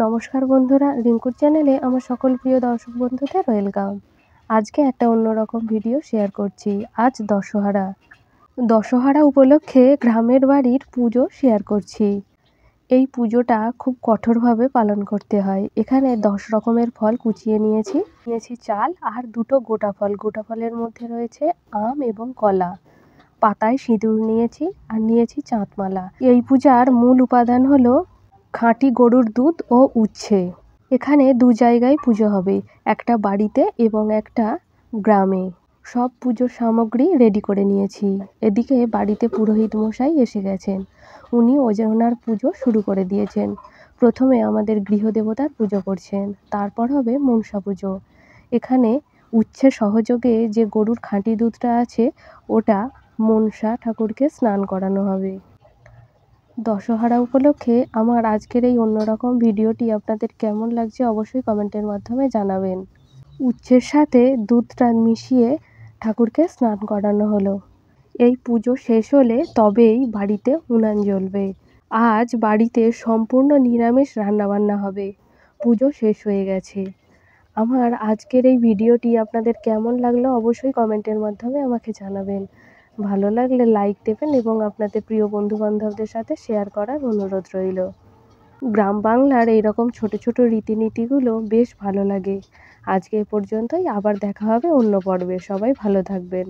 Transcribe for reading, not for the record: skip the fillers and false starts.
নমস্কার বন্ধুরা, রিঙ্কুর চ্যানেলে আমার সকল প্রিয় দর্শক বন্ধুদের ওয়েলকাম। আজকে একটা অন্যরকম ভিডিও শেয়ার করছি। আজ দশহরা উপলক্ষে গ্রামের বাড়ির পুজো শেয়ার করছি। এই পুজোটা খুব কঠোরভাবে পালন করতে হয়। এখানে 10 রকমের ফল কুচিয়ে নিয়েছি চাল আর দুটো গোটা ফলের মধ্যে রয়েছে আম এবং কলা। পাতায় সিঁদুর নিয়েছি আর নিয়েছি চাঁদমালা। এই পূজার মূল উপাদান হলো খাঁটি গরুর দুধ ও উচ্ছে। এখানে 2 জায়গায় পুজো হবে, একটা বাড়িতে এবং একটা গ্রামে। সব পুজোর সামগ্রী রেডি করে নিয়েছি। এদিকে বাড়িতে পুরোহিত মশাই এসে গেছেন। উনি ওনার পুজো শুরু করে দিয়েছেন। প্রথমে আমাদের গৃহদেবতার পুজো করছেন, তারপর হবে মনসা পুজো। এখানে উচ্ছে সহযোগে যে গরুর খাঁটি দুধটা আছে ওটা মনসা ঠাকুরকে স্নান করানো হবে। দশহরা উপলক্ষে আমার আজকের এই অন্যরকম ভিডিওটি আপনাদের কেমন লাগছে অবশ্যই কমেন্টের মাধ্যমে জানাবেন। উচ্ছের সাথে দুধটা মিশিয়ে ঠাকুরকে স্নান করানো হলো। এই পুজো শেষ হলে তবেই বাড়িতে উনান জ্বলবে। আজ বাড়িতে সম্পূর্ণ নিরামিষ রান্নাবান্না হবে। পুজো শেষ হয়ে গেছে। আমার আজকের এই ভিডিওটি আপনাদের কেমন লাগলো অবশ্যই কমেন্টের মাধ্যমে আমাকে জানাবেন। ভালো লাগলে লাইক দেবেন এবং আপনাদের প্রিয় বন্ধুবান্ধবদের সাথে শেয়ার করার অনুরোধ রইল। গ্রাম বাংলার এইরকম ছোট ছোট রীতিনীতিগুলো বেশ ভালো লাগে। আজকে এ পর্যন্তই, আবার দেখা হবে অন্য পর্বে। সবাই ভালো থাকবেন।